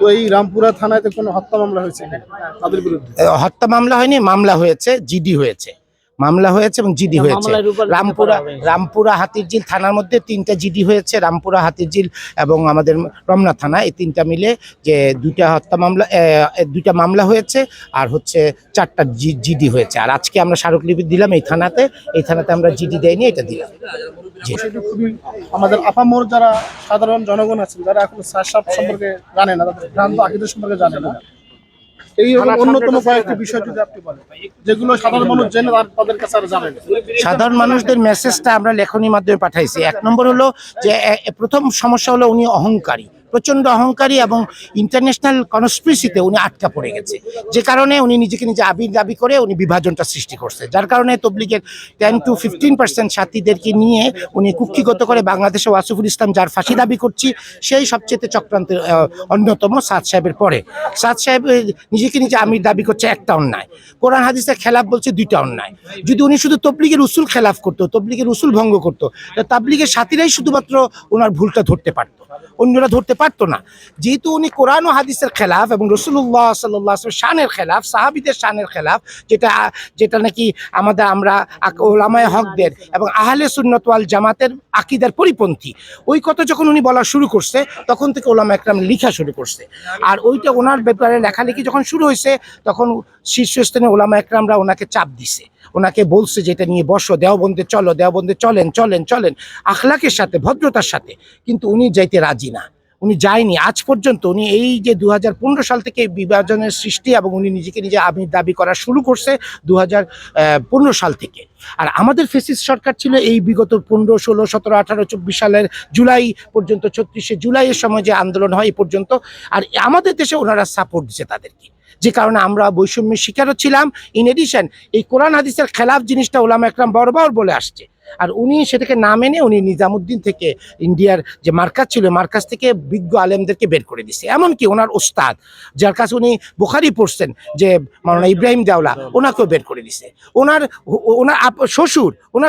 তো এই রামপুরা থানায় কোনো হত্যা মামলা হয়েছে তাদের বিরুদ্ধে? হত্যা মামলা হয়নি, মামলা হয়েছে, জিডি হয়েছে, মামলা হয়েছে এবং জিডি হয়েছে। রামপুরা হাতিরঝিল থানার মধ্যে 3টা জিডি হয়েছে, রামপুরা হাতিরঝিল এবং আমাদের রমনা থানা, এই 3টা মিলে যে 2টা হত্যা মামলা, 2টা মামলা হয়েছে আর হচ্ছে 4টা জিডি হয়েছে। আর আজকে আমরা স্মারকলিপি দিলাম এই থানাতে আমরা জিডি দেয়নি, এটা দিলাম। খুবই আমাদের আপামর যারা সাধারণ জনগণ আছেন, যারা এখন সাপ সম্পর্কে জানে না, তাদের ভ্রান্ত আকিদের সম্পর্কে জানে না, এই অন্যতম কয়েকটি বিষয় যদি আপনি বলেন যেগুলো সাধারণ মানুষ জেনে তাদের কাছে আর জানে না। সাধারণ মানুষদের মেসেজটা আমরা লেখনির মাধ্যমে পাঠাইছি। 1 নম্বর হলো যে প্রথম সমস্যা হলো উনি অহংকারী, প্রচন্ড অহংকারী এবং ইন্টারন্যাশনাল কনস্পিরেসিতে উনি আটকা পড়ে গেছে, যে কারণে উনি নিজেকে নিজে আবির দাবি করে উনি বিভাজনটা সৃষ্টি করছে, যার কারণে তবলিগের 10 to 15% সাথীদেরকে নিয়ে উনি কুক্ষিগত করে বাংলাদেশে ওয়াসিফুল ইসলাম যার ফাঁসি দাবি করছি সেই সবচেয়ে চক্রান্তের অন্যতম সাদ সাহেবের পরে। সাদ সাহেব নিজেকে নিজে আমির দাবি করছে, একটা অন্যায়। কোরআন হাদিসের খেলাফ বলছে, 2টা অন্যায়। যদি উনি শুধু তবলিগের উসুল খেলাফ করতো, তবলিগের উসুল ভঙ্গ করতো, তাবলিগের সাথীরাই শুধুমাত্র ওনার ভুলটা ধরতে পারতো, অন্যরা ধরতে পারতো না। যেহেতু উনি কোরআন ও হাদিসের খেলাফ এবং রাসূলুল্লাহ সাল্লাল্লাহু আলাইহি ওয়াসাল্লাম শানের খেলাফ, সাহাবীদের শানের খেলাফ, যেটা নাকি আমরা উলামায়ে হকদের এবং আহলে সুন্নাত ওয়াল জামাতের আকীদার পরিপন্থী, ওই কথা যখন উনি বলা শুরু করছে তখন থেকে উলামা একরাম লেখা শুরু করছে। আর ওইটা ওনার ব্যাপারে লেখালেখি যখন শুরু হয়েছে তখন শীর্ষস্থানীয় উলামা একরামরা ওনাকে চাপ দিছে, ওনাকে বলছে যে এটা নিয়ে বসো, দেওবন্দে চলো, দেওবন্দে চলেন আখলাকের সাথে, ভদ্রতার সাথে। কিন্তু উনি যাইতে রাজি না, উনি যায়নি আজ পর্যন্ত। উনি এই যে 2015 সাল থেকে বিভাজনের সৃষ্টি এবং উনি নিজেকে নিজে আমির দাবি করা শুরু করছে 2015 সাল থেকে। আর আমাদের ফ্যাসিস্ট সরকার ছিল এই বিগত 15, 16, 17, 18, 24 সালের জুলাই পর্যন্ত, 36শে জুলাইয়ের সময় যে আন্দোলন হয় এই পর্যন্ত। আর আমাদের দেশে ওনারা সাপোর্ট দিচ্ছে তাদেরকে, যে কারণে আমরা বৈষম্যের শিকারও ছিলাম। ইন এডিশন এই কোরআন হাদিসের খেলাফ জিনিসটা উলামা একরাম বরাবর বলে আসছে, আর উনি সেটাকে না মেনে উনি নিজামুদ্দিন থেকে, ইন্ডিয়ার যে মার্কাজ ছিল, মার্কাজ থেকে বিজ্ঞ আলেমদেরকে বের করে দিছে। এমনকি ওনার ওস্তাদ যার কাছে উনি বুখারি পড়ছেন, যে মাওলানা ইব্রাহিম জাওলা, ওনাকেও বের করে দিছে। ওনার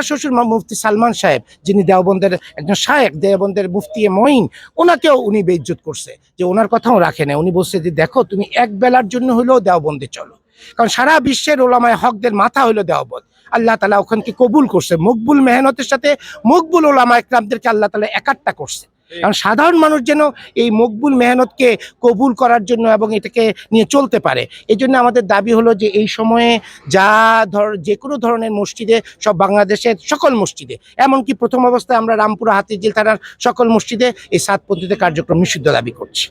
শ্বশুর মুফতি সালমান সাহেব, যিনি দেওবন্দের একজন শায়েখ, দেওবন্দের মুফতি মঈন, ওনাকেও উনি বেইজ্জত করছে, যে ওনার কথাও রাখে না। উনি বলছে যে দেখো তুমি এক বেলার জন্য হলেও দেওবন্দে চলো, কারণ সারা বিশ্বের ওলামায়ে হকদের মাথা হইলো দেওবন্দ। আল্লাহ তাআলা ওখানকে কবুল করছে, মকবুল মেহনতের সাথে মকবুল ওলামা একরামদেরকে আল্লাহ তাআলা একাট্টা করছে। কারণ সাধারণ মানুষ যেন এই মকবুল মেহনতকে কবুল করার জন্য এবং এটাকে নিয়ে চলতে পারে, এই জন্য আমাদের দাবি হলো যে এই সময়ে যে কোনো ধরনের মসজিদে, সব বাংলাদেশের সকল মসজিদে, এমনকি প্রথম অবস্থায় আমরা রামপুরা হাতিরঝিল থানার সকল মসজিদে এই সাতপন্থীদের কার্যক্রম নিষিদ্ধ দাবি করছি।